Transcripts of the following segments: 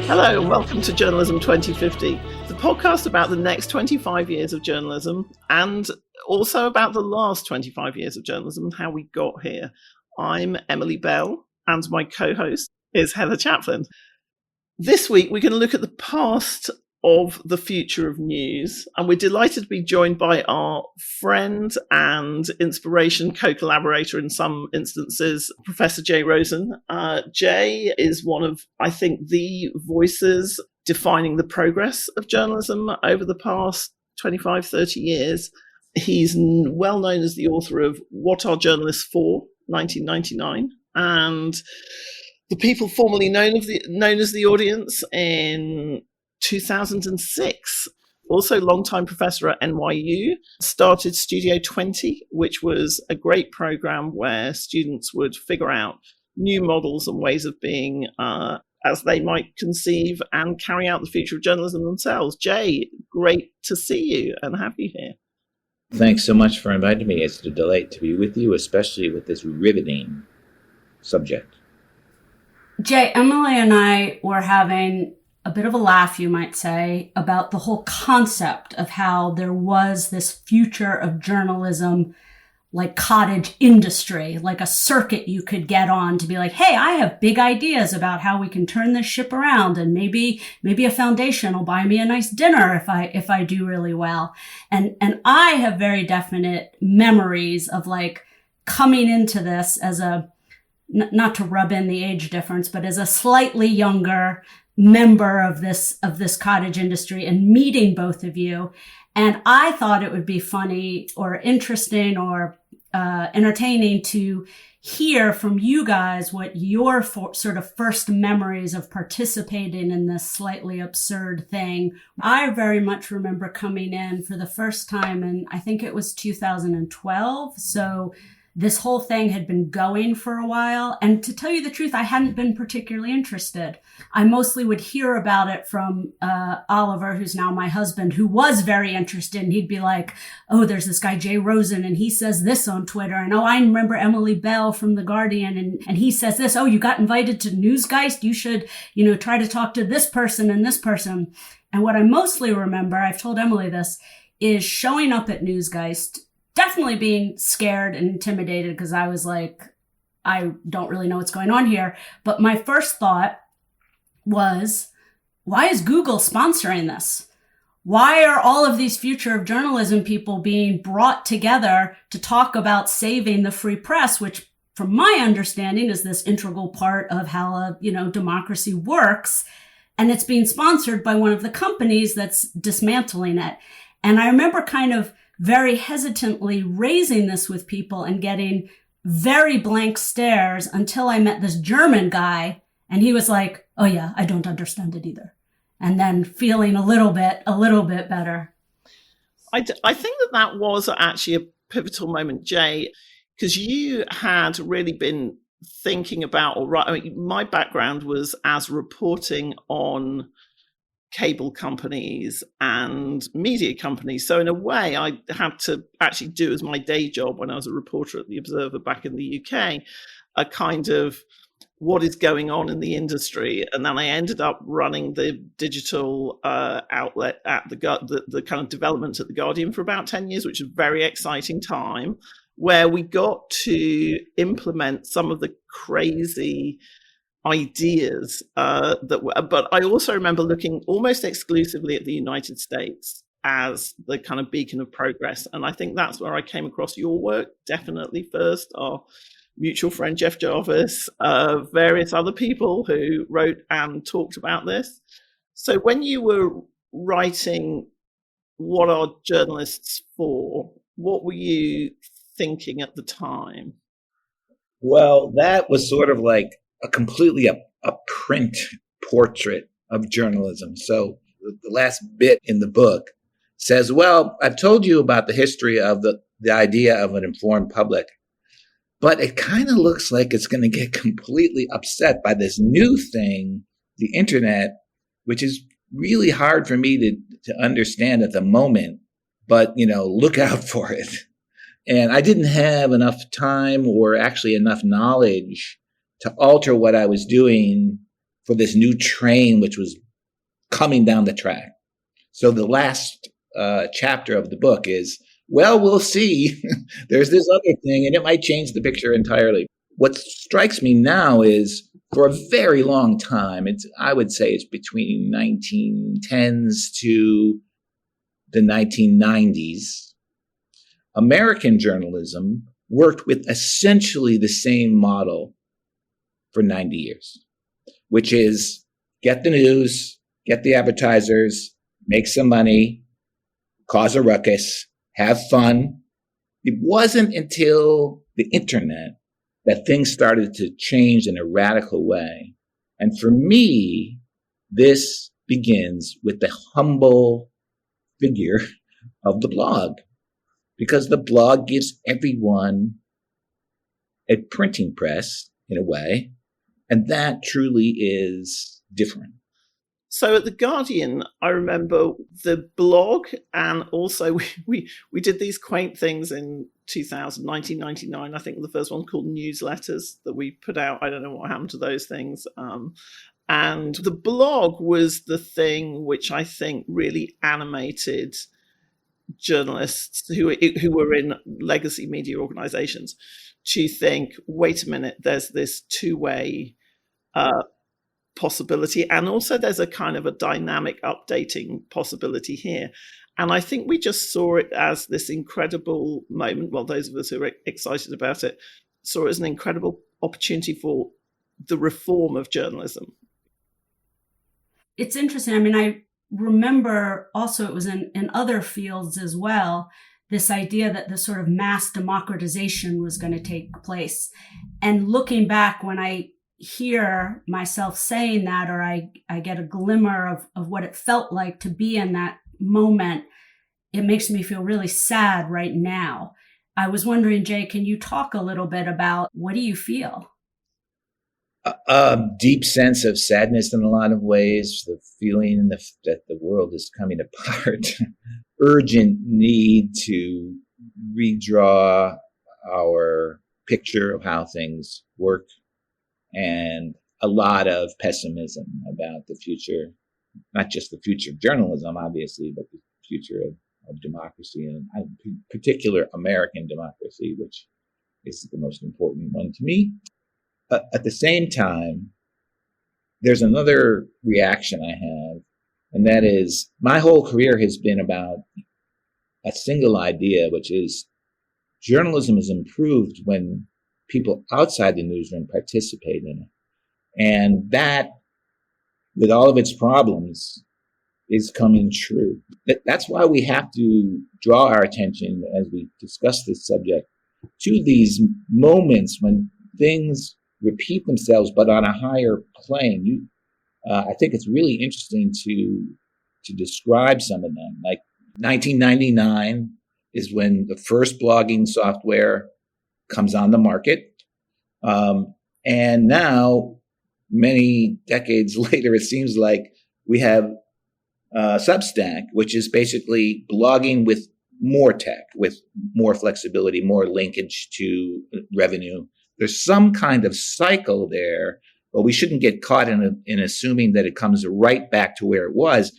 Hello and welcome to Journalism 2050, the podcast about the next 25 years of journalism and also about the last 25 years of journalism and how we got here. I'm Emily Bell and my co-host is Heather Chaplin. This week we're going to look at the past of the future of news, and we're delighted to be joined by our friend and inspiration co-collaborator in some instances, Professor Jay Rosen. Jay is one of, I think, the voices defining the progress of journalism over the past 25, 30 years. He's well known as the author of What Are Journalists For? 1999, and The People Formerly Known as the Audience in 2006. Also longtime professor at NYU, started Studio 20, which was a great program where students would figure out new models and ways of being as they might conceive and carry out the future of journalism themselves. Jay, great to see you and have you here. Thanks so much for inviting me. It's a delight to be with you, especially with this riveting subject. Jay, Emily and I were having a bit of a laugh, you might say, about the whole concept of how there was this future of journalism, like cottage industry, like a circuit you could get on to be like, hey, I have big ideas about how we can turn this ship around, and maybe a foundation will buy me a nice dinner if I do really well. And I have very definite memories of like coming into this as a, not to rub in the age difference, but as a slightly younger member of this cottage industry and meeting both of you. And I thought it would be funny or interesting or entertaining to hear from you guys what your sort of first memories of participating in this slightly absurd thing. I very much remember coming in for the first time, and I think it was 2012. So this whole thing had been going for a while. And to tell you the truth, I hadn't been particularly interested. I mostly would hear about it from Oliver, who's now my husband, who was very interested. And he'd be like, oh, there's this guy, Jay Rosen, and he says this on Twitter. And oh, I remember Emily Bell from The Guardian, and he says this. Oh, you got invited to Newsgeist? You should, try to talk to this person and this person. And what I mostly remember, I've told Emily this, is showing up at Newsgeist, definitely being scared and intimidated because I was like, I don't really know what's going on here. But my first thought was, why is Google sponsoring this? Why are all of these future of journalism people being brought together to talk about saving the free press, which from my understanding is this integral part of how a, democracy works. And it's being sponsored by one of the companies that's dismantling it. And I remember kind of very hesitantly raising this with people and getting very blank stares until I met this German guy, and he was like, oh yeah, I don't understand it either. And then feeling a little bit better. I think that was actually a pivotal moment, Jay, because you had really been thinking about, my background was as reporting on cable companies and media companies. So in a way, I had to actually do as my day job when I was a reporter at The Observer back in the UK, a kind of what is going on in the industry. And then I ended up running the digital outlet at the kind of development at The Guardian for about 10 years, which was a very exciting time where we got to implement some of the crazy ideas but I also remember looking almost exclusively at the United States as the kind of beacon of progress. And I think that's where I came across your work, definitely first, our mutual friend Jeff Jarvis, various other people who wrote and talked about this. So when you were writing What Are Journalists For, what were you thinking at the time? Well, that was sort of like completely a print portrait of journalism. So the last bit in the book says, well, I've told you about the history of the idea of an informed public, but it kind of looks like it's going to get completely upset by this new thing, the internet, which is really hard for me to understand at the moment, but, look out for it. And I didn't have enough time or actually enough knowledge to alter what I was doing for this new train, which was coming down the track. So the last chapter of the book is, well, we'll see. There's this other thing, and it might change the picture entirely. What strikes me now is, for a very long time, I would say it's between 1910s to the 1990s, American journalism worked with essentially the same model for 90 years, which is get the news, get the advertisers, make some money, cause a ruckus, have fun. It wasn't until the internet that things started to change in a radical way. And for me, this begins with the humble figure of the blog, because the blog gives everyone a printing press in a way, and that truly is different. So at The Guardian, I remember the blog, and also we did these quaint things in 1999, I think the first one called newsletters that we put out. I don't know what happened to those things. And the blog was the thing which I think really animated journalists who were in legacy media organizations to think, wait a minute, there's this two-way possibility, and also there's a kind of a dynamic updating possibility here. And I think we just saw it as this incredible moment. Well, those of us who are excited about it saw it as an incredible opportunity for the reform of journalism. It's interesting. I mean, I remember also it was in other fields as well, this idea that the sort of mass democratization was going to take place. And looking back, when I hear myself saying that, or I get a glimmer of what it felt like to be in that moment, it makes me feel really sad right now. I was wondering, Jay, can you talk a little bit about what do you feel? A deep sense of sadness in a lot of ways, the feeling that the world is coming apart, urgent need to redraw our picture of how things work, and a lot of pessimism about the future, not just the future of journalism, obviously, but the future of democracy, and in particular American democracy, which is the most important one to me. At the same time, there's another reaction I have, and that is my whole career has been about a single idea, which is journalism is improved when people outside the newsroom participate in it. And that, with all of its problems, is coming true. That's why we have to draw our attention as we discuss this subject to these moments when things repeat themselves, but on a higher plane. I think it's really interesting to describe some of them. Like 1999 is when the first blogging software comes on the market. And now, many decades later, it seems like we have Substack, which is basically blogging with more tech, with more flexibility, more linkage to revenue. There's some kind of cycle there, but we shouldn't get caught in assuming that it comes right back to where it was.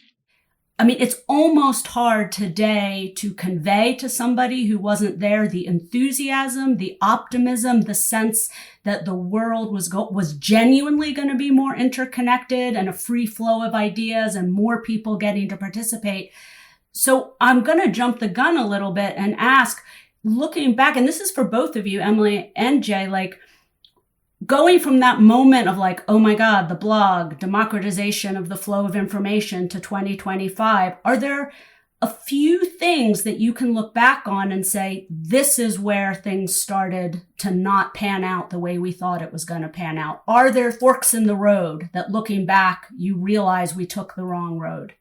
I mean, it's almost hard today to convey to somebody who wasn't there the enthusiasm, the optimism, the sense that the world was genuinely going to be more interconnected and a free flow of ideas and more people getting to participate. So I'm going to jump the gun a little bit and ask, looking back, and this is for both of you, Emily and Jay, like going from that moment of like, oh my God, the blog, democratization of the flow of information to 2025, are there a few things that you can look back on and say, this is where things started to not pan out the way we thought it was going to pan out? Are there forks in the road that looking back, you realize we took the wrong road?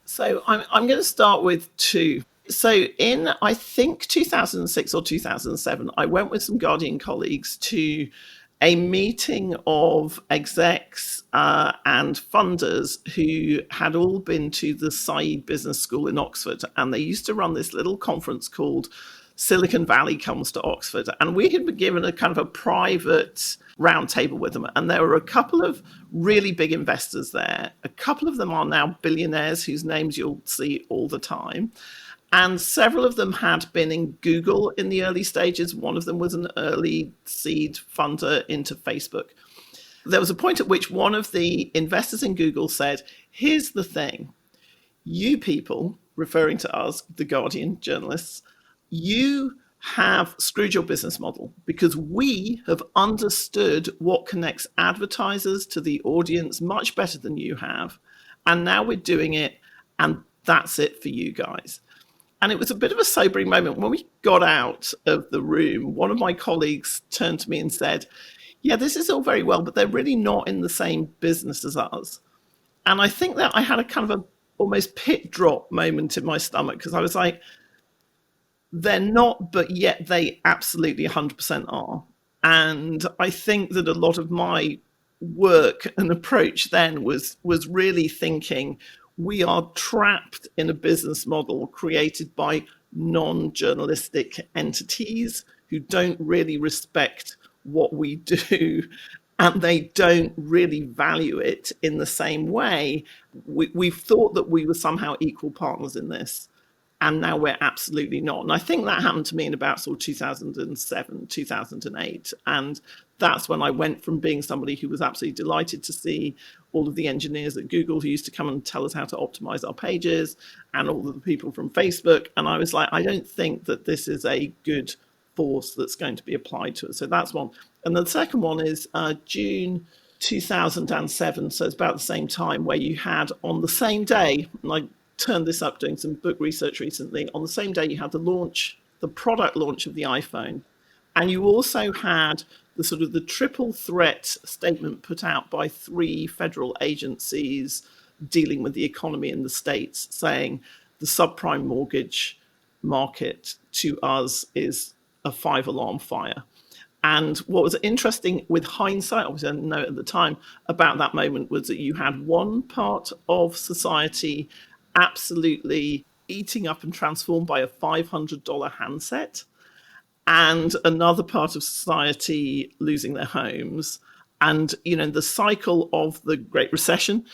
So I'm going to start with two. So in, I think, 2006 or 2007, I went with some Guardian colleagues to a meeting of execs and funders who had all been to the Said Business School in Oxford. And they used to run this little conference called Silicon Valley comes to Oxford. And we had been given a kind of a private roundtable with them. And there were a couple of really big investors there. A couple of them are now billionaires whose names you'll see all the time. And several of them had been in Google in the early stages. One of them was an early seed funder into Facebook. There was a point at which one of the investors in Google said, here's the thing, you people, referring to us, the Guardian journalists, you have screwed your business model because we have understood what connects advertisers to the audience much better than you have. And now we're doing it, and that's it for you guys. And it was a bit of a sobering moment. When we got out of the room, one of my colleagues turned to me and said, yeah, this is all very well, but they're really not in the same business as us. And I think that I had a kind of a almost pit drop moment in my stomach because I was like, they're not, but yet they absolutely 100% are. And I think that a lot of my work and approach then was really thinking we are trapped in a business model created by non-journalistic entities who don't really respect what we do, and they don't really value it in the same way. We've thought that we were somehow equal partners in this, and now we're absolutely not. And I think that happened to me in about sort of 2007, 2008. And that's when I went from being somebody who was absolutely delighted to see all of the engineers at Google who used to come and tell us how to optimize our pages, and all of the people from Facebook. And I was like, I don't think that this is a good force that's going to be applied to it. So that's one. And the second one is June 2007. So it's about the same time, where you had on the same day, and I turned this up doing some book research recently, on the same day you had the product launch of the iPhone. And you also had the sort of the triple threat statement put out by 3 federal agencies dealing with the economy in the States, saying the subprime mortgage market to us is a 5-alarm fire. And what was interesting with hindsight, obviously I didn't know at the time, about that moment was that you had one part of society absolutely eating up and transformed by a $500 handset, and another part of society losing their homes. And, you know, the cycle of the Great Recession,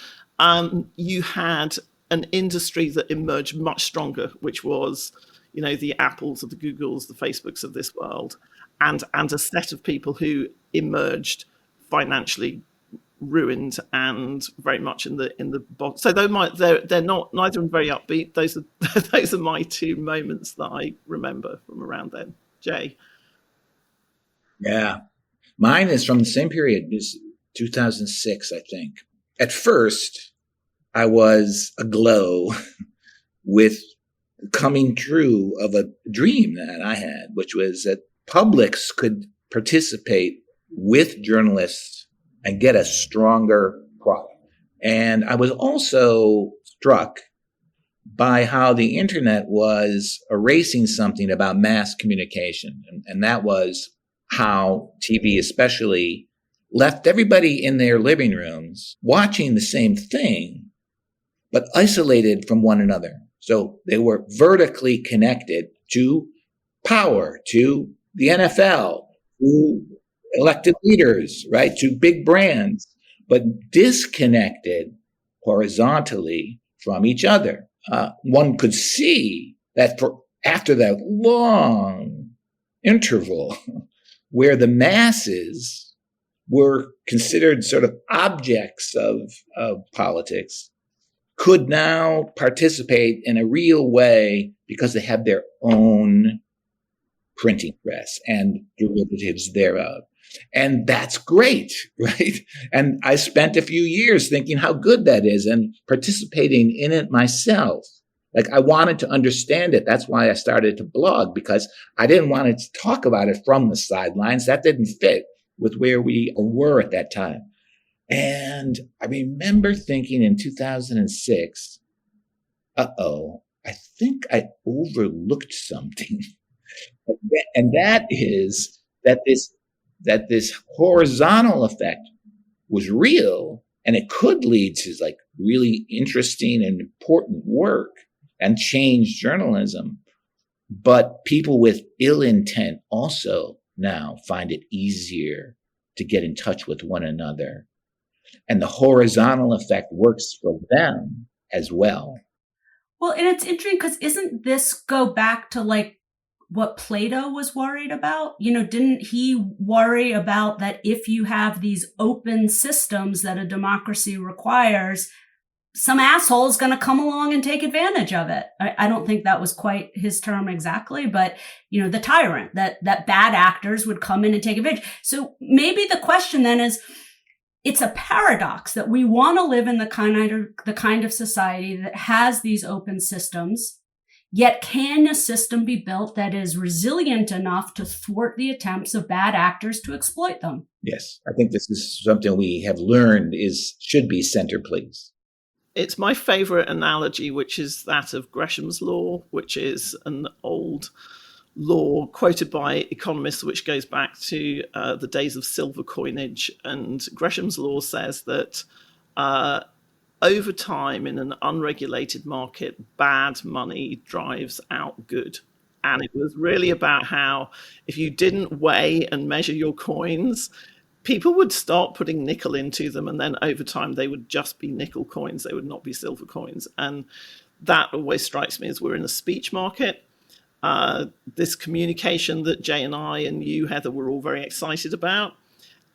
you had an industry that emerged much stronger, which was, you know, the Apples of the Googles, the Facebooks of this world, and a set of people who emerged financially ruined and very much in the box. So they're not, neither of them very upbeat. Those are my 2 moments that I remember from around then. Jay? Yeah. Mine is from the same period, is 2006, I think. At first, I was aglow with coming true of a dream that I had, which was that publics could participate with journalists and get a stronger product. And I was also struck by how the internet was erasing something about mass communication. And that was how TV especially left everybody in their living rooms watching the same thing, but isolated from one another. So they were vertically connected to power, to the NFL, to elected leaders, right, to big brands, but disconnected horizontally from each other. One could see that after that long interval where the masses were considered sort of objects of politics, could now participate in a real way because they have their own printing press and derivatives thereof. And that's great, right? And I spent a few years thinking how good that is and participating in it myself. Like, I wanted to understand it. That's why I started to blog, because I didn't want to talk about it from the sidelines. That didn't fit with where we were at that time. And I remember thinking in 2006, I think I overlooked something. And that is that this horizontal effect was real, and it could lead to like really interesting and important work and change journalism. But people with ill intent also now find it easier to get in touch with one another. And the horizontal effect works for them as well. Well, and it's interesting because isn't this go back to like what Plato was worried about? You know, didn't he worry about that if you have these open systems that a democracy requires, some asshole is going to come along and take advantage of it? I don't think that was quite his term exactly, but, you know, the tyrant, that bad actors would come in and take advantage. So maybe the question then is, it's a paradox that we want to live in the kind of society that has these open systems, yet can a system be built that is resilient enough to thwart the attempts of bad actors to exploit them? Yes, I think this is something we have learned should be center, please. It's my favorite analogy, which is that of Gresham's law, which is an old law quoted by economists, which goes back to the days of silver coinage. And Gresham's law says that over time in an unregulated market, bad money drives out good. And it was really about how if you didn't weigh and measure your coins, people would start putting nickel into them. And then over time, they would just be nickel coins. They would not be silver coins. And that always strikes me as we're in a speech market. This communication that Jay and I and you, Heather, were all very excited about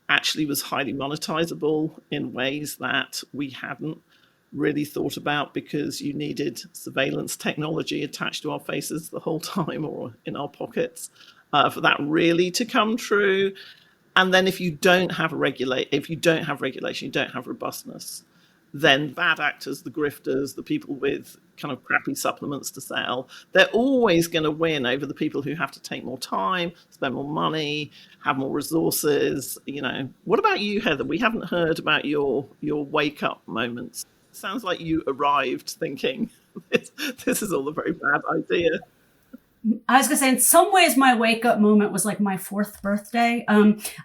actually was highly monetizable in ways that we hadn't really thought about, because you needed surveillance technology attached to our faces the whole time or in our pockets for that really to come true. And then if you don't have regulation, you don't have robustness, then bad actors, the grifters, the people with kind of crappy supplements to sell, they're always going to win over the people who have to take more time, spend more money, have more resources. You know, what about you, Heather? We haven't heard about your wake up moments. Sounds like you arrived thinking this is all a very bad idea. I was going to say, in some ways, my wake up moment was like my 4th birthday.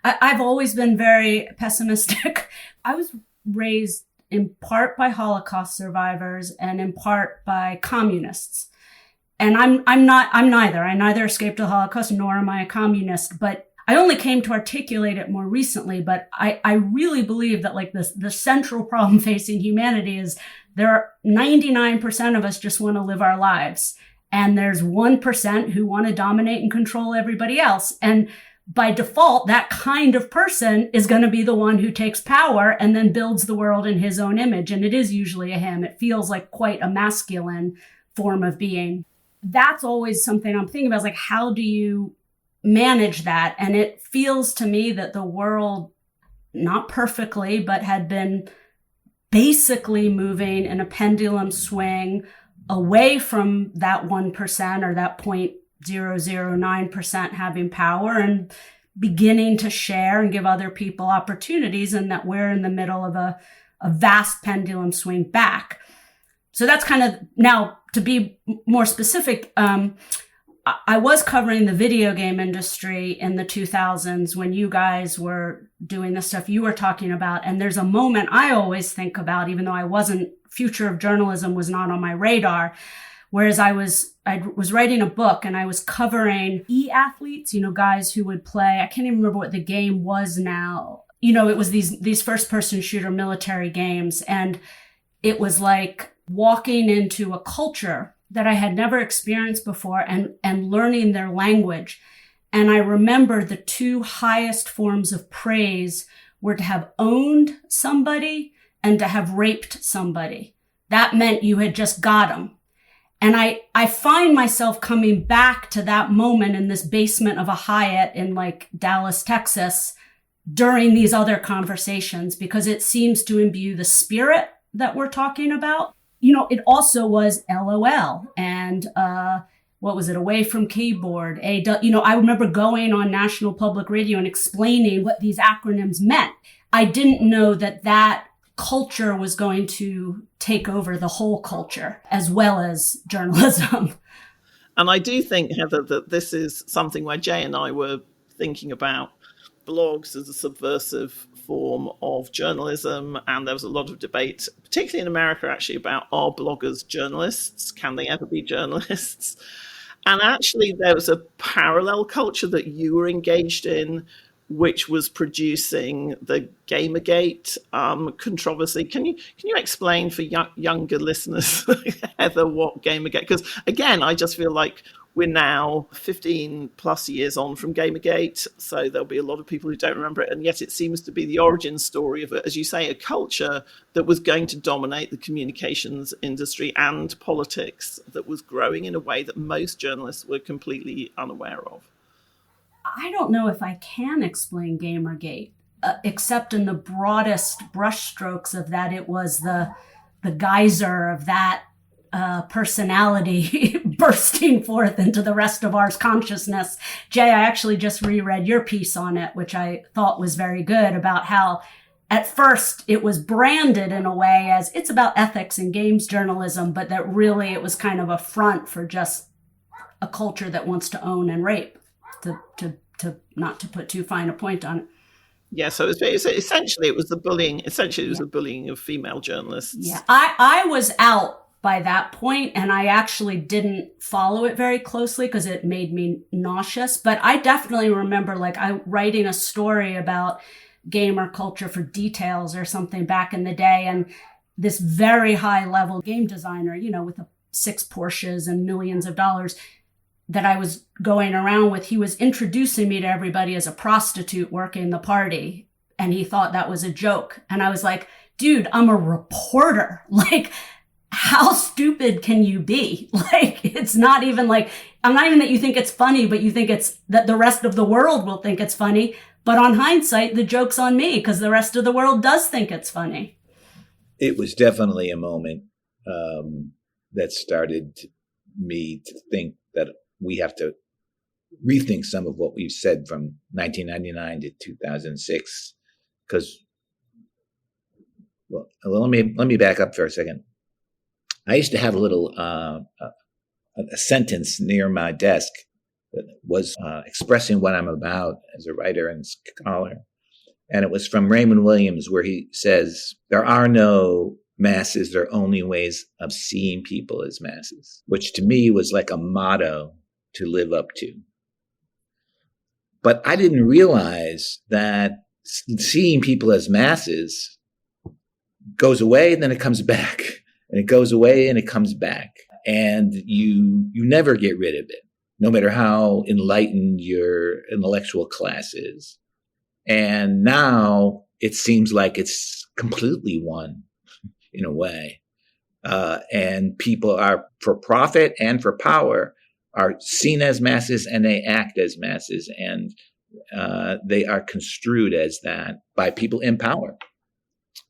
I've always been very pessimistic. I was raised in part by Holocaust survivors and in part by communists. And I'm neither. I neither escaped the Holocaust nor am I a communist, but I only came to articulate it more recently. But I really believe that like the central problem facing humanity is there are 99% of us just want to live our lives. And there's 1% who want to dominate and control everybody else. And by default, that kind of person is going to be the one who takes power and then builds the world in his own image. And it is usually a him. It feels like quite a masculine form of being. That's always something I'm thinking about, is like, how do you manage that? And it feels to me that the world, not perfectly, but had been basically moving in a pendulum swing away from that 1% or that 0.009% having power and beginning to share and give other people opportunities, and that we're in the middle of a vast pendulum swing back. So that's kind of, now to be more specific, I was covering the video game industry in the 2000s when you guys were doing the stuff you were talking about. And there's a moment I always think about, even though future of journalism was not on my radar. Whereas I was writing a book and I was covering e-athletes, guys who would play, I can't even remember what the game was now. It was these first person shooter military games. And it was like walking into a culture that I had never experienced before and learning their language. And I remember the 2 highest forms of praise were to have owned somebody and to have raped somebody. That meant you had just got them. And I find myself coming back to that moment in this basement of a Hyatt in like Dallas, Texas, during these other conversations, because it seems to imbue the spirit that we're talking about. It also was LOL and, what was it? Away from keyboard. I remember going on National Public Radio and explaining what these acronyms meant. I didn't know that culture was going to take over the whole culture as well as journalism. And I do think, Heather, that this is something where Jay and I were thinking about blogs as a subversive form of journalism. And there was a lot of debate, particularly in America, actually, about, are bloggers journalists? Can they ever be journalists? And actually, there was a parallel culture that you were engaged in, which was producing the Gamergate controversy. Can you explain for younger listeners, Heather, what Gamergate? Because again, I just feel like we're now 15 plus years on from Gamergate, so there'll be a lot of people who don't remember it, and yet it seems to be the origin story of, as you say, a culture that was going to dominate the communications industry and politics, that was growing in a way that most journalists were completely unaware of. I don't know if I can explain Gamergate, except in the broadest brushstrokes of that it was the geyser of that personality bursting forth into the rest of our consciousness. Jay, I actually just reread your piece on it, which I thought was very good, about how at first it was branded in a way as it's about ethics and games journalism, but that really it was kind of a front for just a culture that wants to own and rape, to not to put too fine a point on it. Yeah, so essentially it was the bullying. Essentially, it was the bullying of female journalists. Yeah, I was out by that point, and I actually didn't follow it very closely because it made me nauseous. But I definitely remember, like, I writing a story about gamer culture for Details or something back in the day, and this very high level game designer, you know, with 6 Porsches and millions of dollars that I was going around with, he was introducing me to everybody as a prostitute working the party, and he thought that was a joke. And I was like, dude, I'm a reporter. Like, how stupid can you be? Like, it's not even like, I'm not even that you think it's funny, but you think it's that the rest of the world will think it's funny. But on hindsight, the joke's on me because the rest of the world does think it's funny. It was definitely a moment that started me to think that we have to rethink some of what we've said from 1999 to 2006. Because, well, let me back up for a second. I used to have a little a sentence near my desk that was expressing what I'm about as a writer and scholar. And it was from Raymond Williams, where he says, there are no masses, there are only ways of seeing people as masses, which to me was like a motto to live up to. But I didn't realize that seeing people as masses goes away and then it comes back, and it goes away and it comes back. And you never get rid of it, no matter how enlightened your intellectual class is. And now it seems like it's completely one in a way. And people are, for profit and for power, are seen as masses, and they act as masses, and they are construed as that by people in power.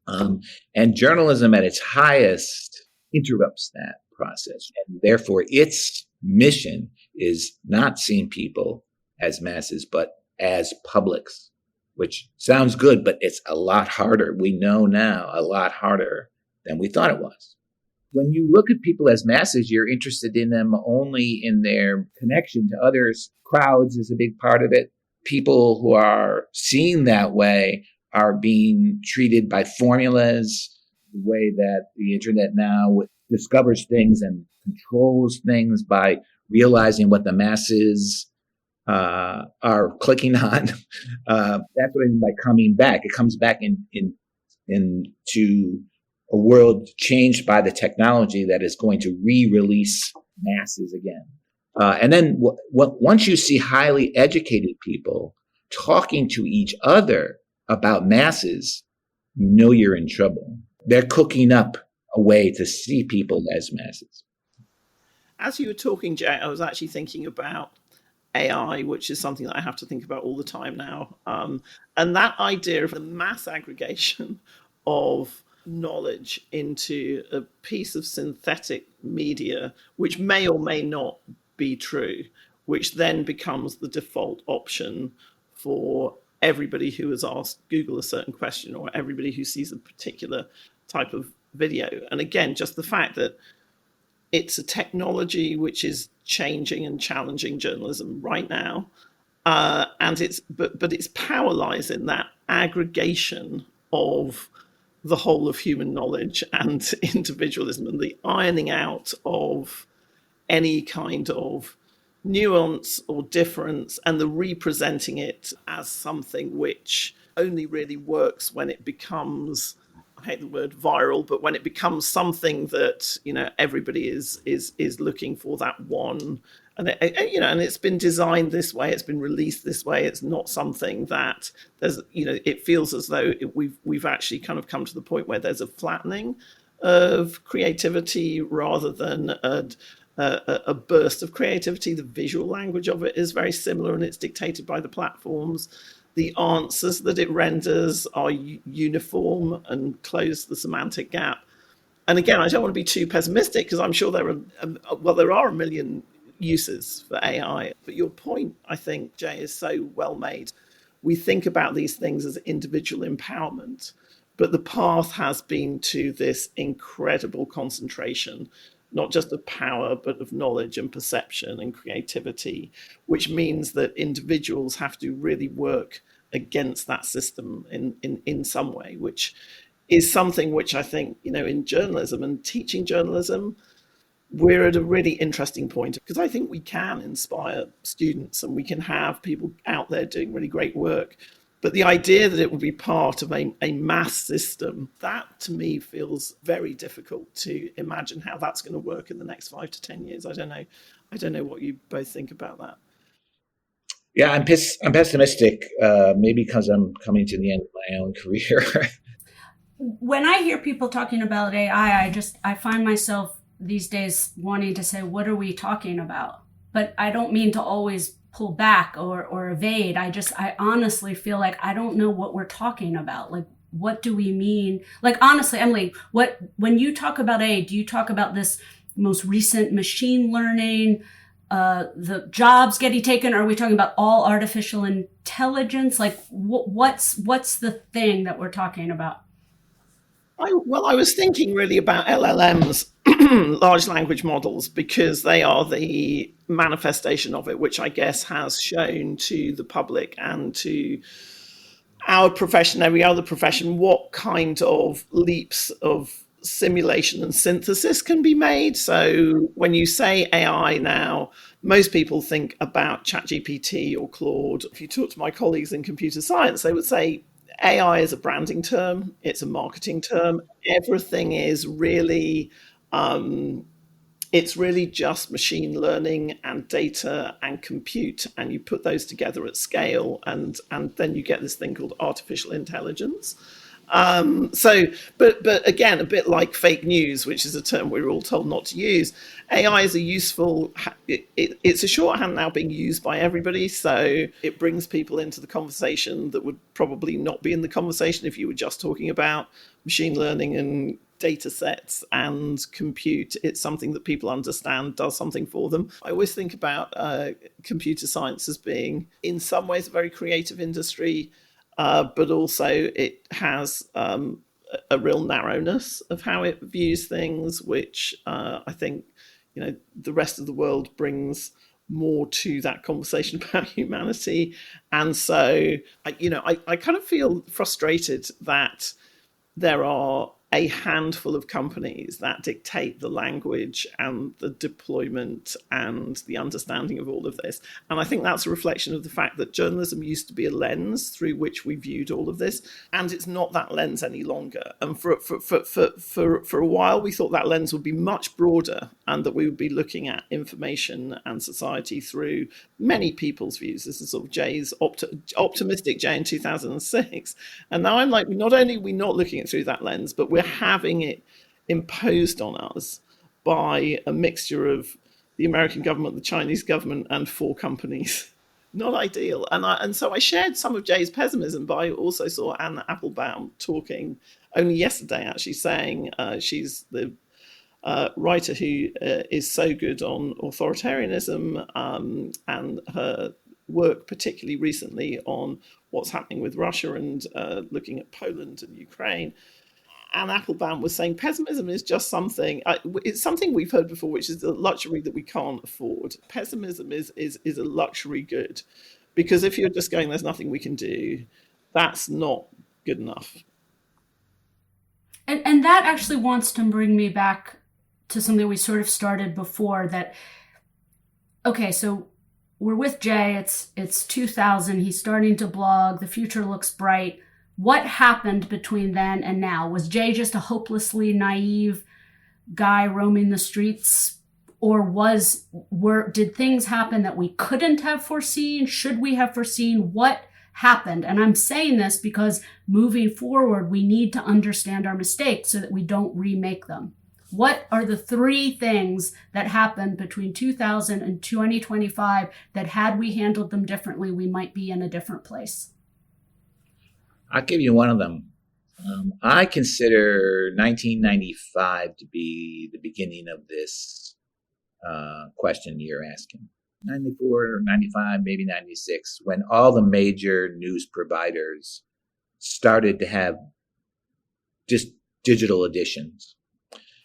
And journalism at its highest interrupts that process. And therefore, its mission is not seeing people as masses, but as publics, which sounds good, but it's a lot harder. We know now a lot harder than we thought it was. When you look at people as masses, you're interested in them only in their connection to others. Crowds is a big part of it. People who are seen that way are being treated by formulas, the way that the internet now discovers things and controls things by realizing what the masses are clicking on. That's what I mean by coming back. It comes back into a world changed by the technology that is going to re-release masses again. And then once you see highly educated people talking to each other about masses, you know you're in trouble. They're cooking up a way to see people as masses. As you were talking, Jay, I was actually thinking about AI, which is something that I have to think about all the time now. And that idea of the mass aggregation of knowledge into a piece of synthetic media, which may or may not be true, which then becomes the default option for everybody who has asked Google a certain question, or everybody who sees a particular type of video. And again, just the fact that it's a technology which is changing and challenging journalism right now, and its power lies in that aggregation of the whole of human knowledge and individualism, and the ironing out of any kind of nuance or difference, and the representing it as something which only really works when it becomes, I hate the word viral, but when it becomes something that, everybody is looking for, that one. And and it's been designed this way, it's been released this way. It's not something that there's, it feels as though we've actually kind of come to the point where there's a flattening of creativity rather than a burst of creativity. The visual language of it is very similar, and it's dictated by the platforms. The answers that it renders are uniform and close the semantic gap. And again, I don't want to be too pessimistic, because I'm sure there are a million uses for AI. But your point, I think, Jay, is so well made. We think about these things as individual empowerment, but the path has been to this incredible concentration, not just of power, but of knowledge and perception and creativity, which means that individuals have to really work against that system in some way, which is something which I think, in journalism and teaching journalism, we're at a really interesting point, because I think we can inspire students and we can have people out there doing really great work. But the idea that it would be part of a mass system, that to me feels very difficult to imagine how that's going to work in the next 5 to 10 years. I don't know what you both think about that. Yeah, I'm pessimistic, maybe because I'm coming to the end of my own career. When I hear people talking about AI, I find myself these days wanting to say, what are we talking about? But I don't mean to always pull back or evade. I honestly feel like I don't know what we're talking about. Like, what do we mean? Like, honestly, Emily, when you talk about AI, do you talk about this most recent machine learning, the jobs getting taken? Are we talking about all artificial intelligence? Like, what's the thing that we're talking about? I was thinking really about LLMs, large language models, because they are the manifestation of it, which I guess has shown to the public and to our profession, every other profession, what kind of leaps of simulation and synthesis can be made. So when you say AI now, most people think about ChatGPT or Claude. If you talk to my colleagues in computer science, they would say AI is a branding term, it's a marketing term. Everything is really, it's really just machine learning and data and compute, and you put those together at scale, and then you get this thing called artificial intelligence. But again, a bit like fake news, which is a term we're all told not to use. AI is it's a shorthand now being used by everybody. So it brings people into the conversation that would probably not be in the conversation if you were just talking about machine learning and data sets and compute. It's something that people understand, does something for them. I always think about computer science as being, in some ways, a very creative industry. But also it has a real narrowness of how it views things, which I think, the rest of the world brings more to that conversation about humanity. And so, I kind of feel frustrated that there are a handful of companies that dictate the language and the deployment and the understanding of all of this. And I think that's a reflection of the fact that journalism used to be a lens through which we viewed all of this, and it's not that lens any longer. And for a while, we thought that lens would be much broader, and that we would be looking at information and society through many people's views. This is sort of Jay's optimistic Jay in 2006. And now I'm like, not only are we not looking at it through that lens, but we're having it imposed on us by a mixture of the American government, the Chinese government, and 4 companies. Not ideal. And so I shared some of Jay's pessimism, but I also saw Anne Applebaum talking only yesterday, actually saying she's the writer who is so good on authoritarianism, and her work particularly recently on what's happening with Russia and looking at Poland and Ukraine. Anne Applebaum was saying pessimism is just something, it's something we've heard before, which is a luxury that we can't afford. Pessimism is a luxury good, because if you're just going, there's nothing we can do, that's not good enough. And that actually wants to bring me back to something we sort of started before, that, okay, so we're with Jay. It's 2000. He's starting to blog. The future looks bright. What happened between then and now? Was Jay just a hopelessly naive guy roaming the streets, or did things happen that we couldn't have foreseen? Should we have foreseen? What happened? And I'm saying this because moving forward, we need to understand our mistakes so that we don't remake them. What are the three things that happened between 2000 and 2025 that, had we handled them differently, we might be in a different place? I'll give you one of them. I consider 1995 to be the beginning of this question you're asking. 94 or 95, maybe 96, when all the major news providers started to have just digital editions.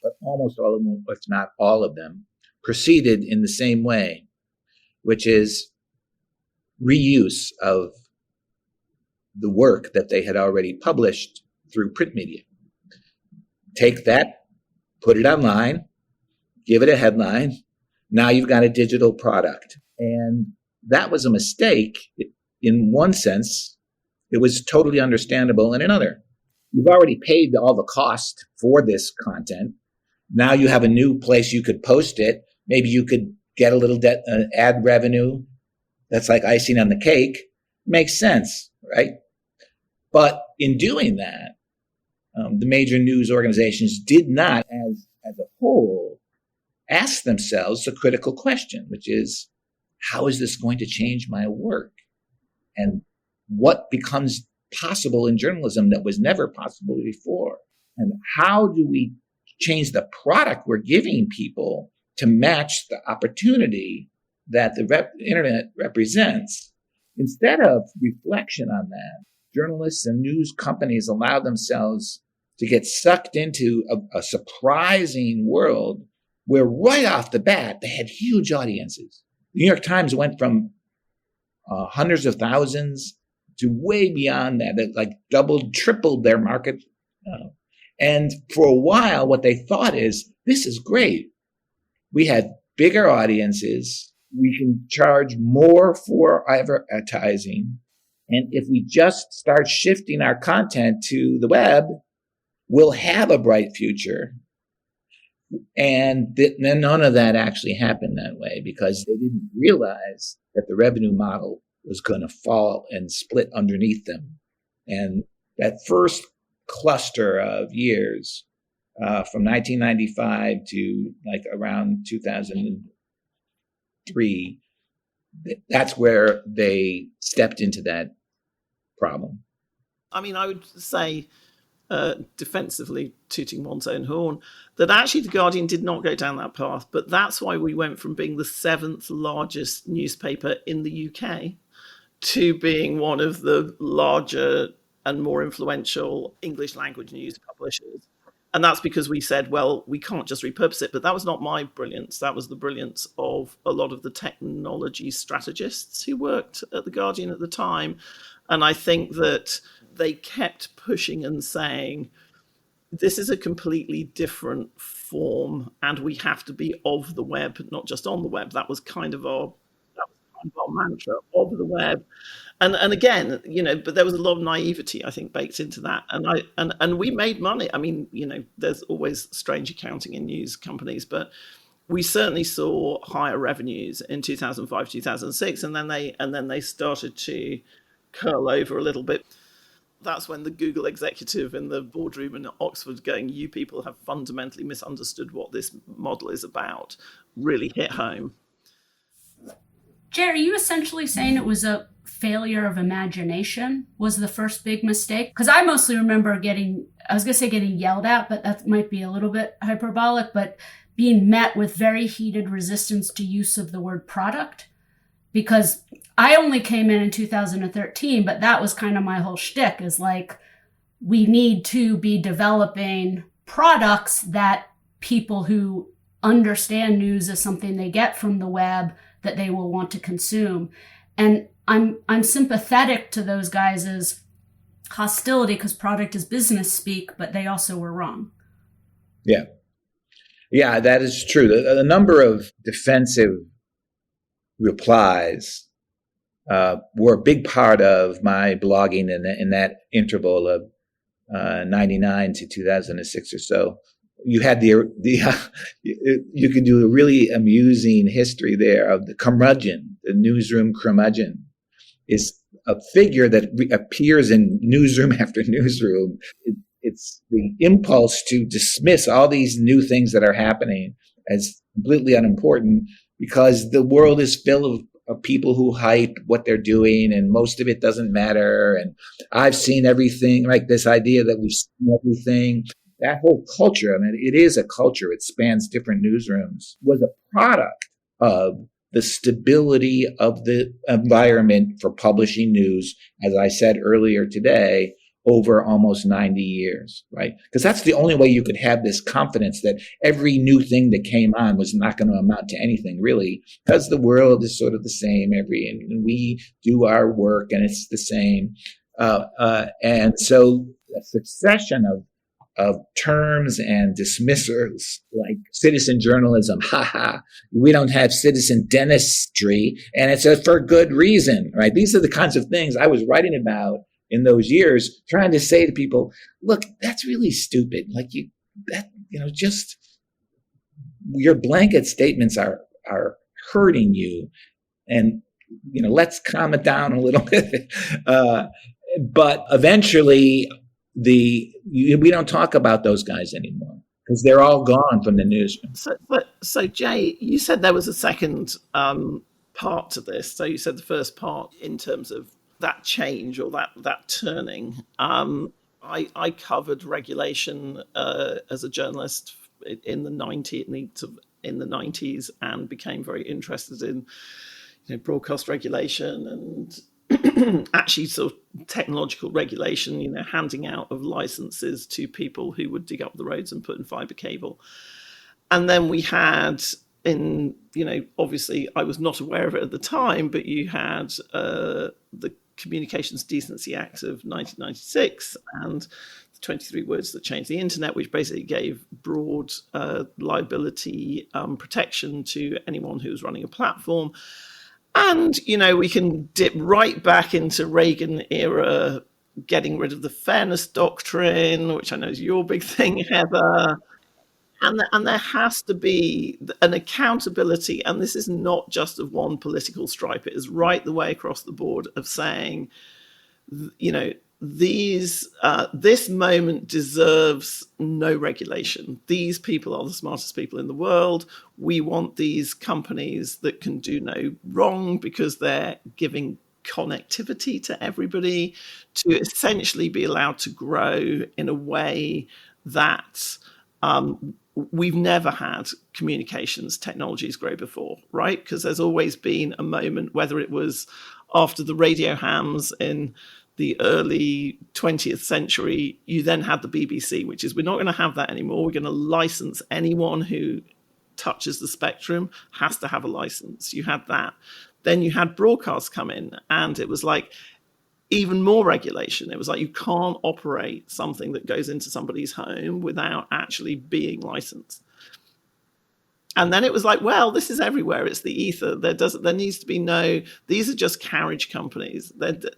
But almost all of them, if not all of them, proceeded in the same way, which is reuse of the work that they had already published through print media. Take that, put it online, give it a headline. Now you've got a digital product. And that was a mistake. In one sense, it was totally understandable in another. You've already paid all the cost for this content. Now you have a new place you could post it. Maybe you could get a little ad revenue. That's like icing on the cake. Makes sense, right? But in doing that, the major news organizations did not, as a whole, ask themselves the critical question, which is, how is this going to change my work? And what becomes possible in journalism that was never possible before? And how do we change the product we're giving people to match the opportunity that the internet represents? Instead of reflection on that, journalists and news companies allow themselves to get sucked into a surprising world where right off the bat, they had huge audiences. The New York Times went from hundreds of thousands to way beyond that. It like doubled, tripled their market. And for a while, what they thought is, this is great. We had bigger audiences. We can charge more for advertising. And if we just start shifting our content to the web, we'll have a bright future. And then none of that actually happened that way, because they didn't realize that the revenue model was going to fall and split underneath them. And that first cluster of years, from 1995 to like around 2003, that's where they stepped into that problem. I mean, I would say, defensively, tooting one's own horn, that actually The Guardian did not go down that path, but that's why we went from being the 7th largest newspaper in the UK to being one of the larger and more influential English language news publishers. And that's because we said, well, we can't just repurpose it. But that was not my brilliance. That was the brilliance of a lot of the technology strategists who worked at The Guardian at the time. And I think that they kept pushing and saying, this is a completely different form, and we have to be of the web, not just on the web. That was kind of our mantra, of the web. And again, but there was a lot of naivety, I think, baked into that. And we made money. I mean, there's always strange accounting in news companies, but we certainly saw higher revenues in 2005, 2006, and then they started to curl over a little bit. That's when the Google executive in the boardroom in Oxford going, you people have fundamentally misunderstood what this model is about, really hit home. Jerry, are you essentially saying it was a failure of imagination was the first big mistake? Because I mostly remember getting yelled at, but that might be a little bit hyperbolic, but being met with very heated resistance to use of the word product. Because I only came in 2013, but that was kind of my whole shtick, is like, we need to be developing products that people who understand news as something they get from the web, that they will want to consume. And I'm sympathetic to those guys' hostility, because product is business speak, but they also were wrong. Yeah, that is true. The number of defensive replies were a big part of my blogging in that interval of 99 to 2006 or so. You had you could do a really amusing history there of the curmudgeon, the newsroom curmudgeon is a figure that appears in newsroom after newsroom. It's the impulse to dismiss all these new things that are happening as completely unimportant because the world is full of people who hype what they're doing and most of it doesn't matter. And I've seen everything, like this idea that we've seen everything. That whole culture, I mean, it is a culture. It spans different newsrooms, was a product of the stability of the environment for publishing news, as I said earlier today, over almost 90 years, right? Because that's the only way you could have this confidence that every new thing that came on was not going to amount to anything, really, because the world is sort of the same and we do our work and it's the same. And so a succession of terms and dismissals like citizen journalism, we don't have citizen dentistry, and it's for good reason, right? These are the kinds of things I was writing about in those years, trying to say to people, look, that's really stupid. Like just your blanket statements are hurting you, and let's calm it down a little bit. But eventually, we don't talk about those guys anymore because they're all gone from the newsroom. So Jay, you said there was a second part to this. So you said the first part in terms of that change or that turning. I covered regulation as a journalist in the 90s and became very interested in broadcast regulation and actually sort of technological regulation, handing out of licenses to people who would dig up the roads and put in fiber cable. And then we had obviously I was not aware of it at the time, but you had the Communications Decency Act of 1996 and the 23 words that changed the internet, which basically gave broad liability protection to anyone who was running a platform. And, we can dip right back into Reagan era, getting rid of the fairness doctrine, which I know is your big thing, Heather. And there has to be an accountability, and this is not just of one political stripe. It is right the way across the board of saying, this moment deserves no regulation. These people are the smartest people in the world. We want these companies that can do no wrong because they're giving connectivity to everybody to essentially be allowed to grow in a way that we've never had communications technologies grow before, right? Because there's always been a moment, whether it was after the radio hams in the early 20th century, you then had the BBC, which is, we're not going to have that anymore. We're going to license anyone who touches the spectrum has to have a license. You had that. Then you had broadcast come in, and it was like even more regulation. It was like you can't operate something that goes into somebody's home without actually being licensed. And then it was like, well, this is everywhere. It's the ether. There needs to be no, these are just carriage companies.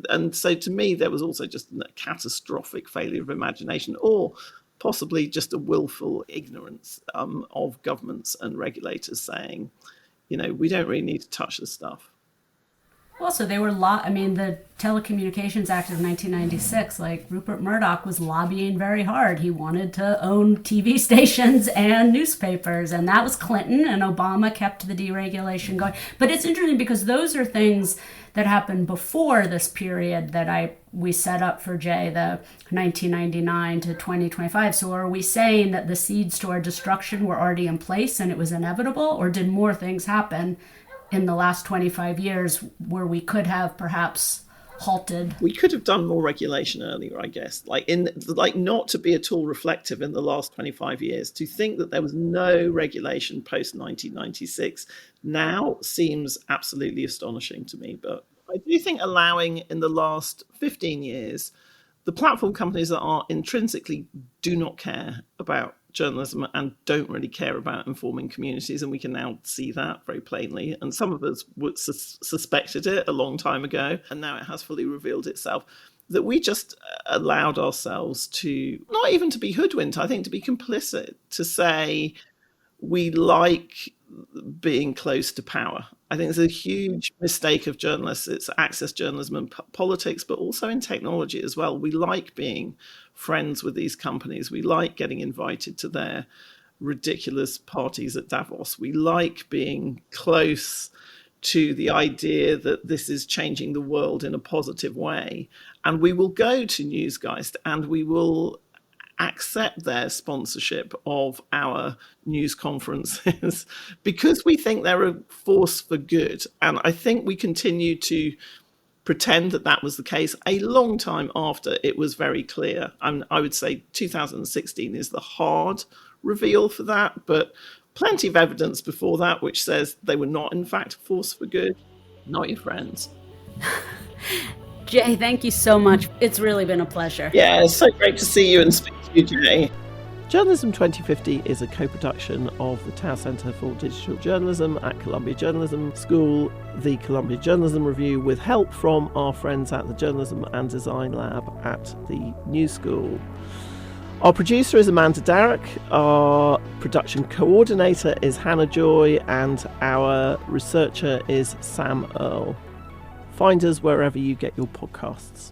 And so to me, there was also just a catastrophic failure of imagination, or possibly just a willful ignorance of governments and regulators saying, we don't really need to touch this stuff. Well, so they were, the Telecommunications Act of 1996, like Rupert Murdoch was lobbying very hard. He wanted to own TV stations and newspapers, and that was Clinton, and Obama kept the deregulation going. But it's interesting because those are things that happened before this period that we set up for Jay, the 1999 to 2025. So are we saying that the seeds to our destruction were already in place and it was inevitable, or did more things happen in the last 25 years where we could have perhaps halted? We could have done more regulation earlier, I guess. Not to be at all reflective in the last 25 years. To think that there was no regulation post 1996 now seems absolutely astonishing to me. But I do think allowing in the last 15 years, the platform companies that are intrinsically do not care about journalism and don't really care about informing communities, and we can now see that very plainly. And some of us would suspected it a long time ago, and now it has fully revealed itself. That we just allowed ourselves to, not even to be hoodwinked, I think to be complicit, to say we like being close to power. I think it's a huge mistake of journalists. It's access journalism and politics, but also in technology as well. We like being friends with these companies. We like getting invited to their ridiculous parties at Davos. We like being close to the idea that this is changing the world in a positive way. And we will go to Newsgeist and we will accept their sponsorship of our news conferences because we think they're a force for good. And I think we continue to pretend that that was the case a long time after it was very clear. I would say 2016 is the hard reveal for that, but plenty of evidence before that which says they were not in fact a force for good, not your friends. Jay, thank you so much. It's really been a pleasure. Yeah, it's so great to see you and speak to you, Jay. Journalism 2050 is a co-production of the Tower Centre for Digital Journalism at Columbia Journalism School, the Columbia Journalism Review, with help from our friends at the Journalism and Design Lab at the New School. Our producer is Amanda Darroch, our production coordinator is Hannah Joy, and our researcher is Sam Earle. Find us wherever you get your podcasts.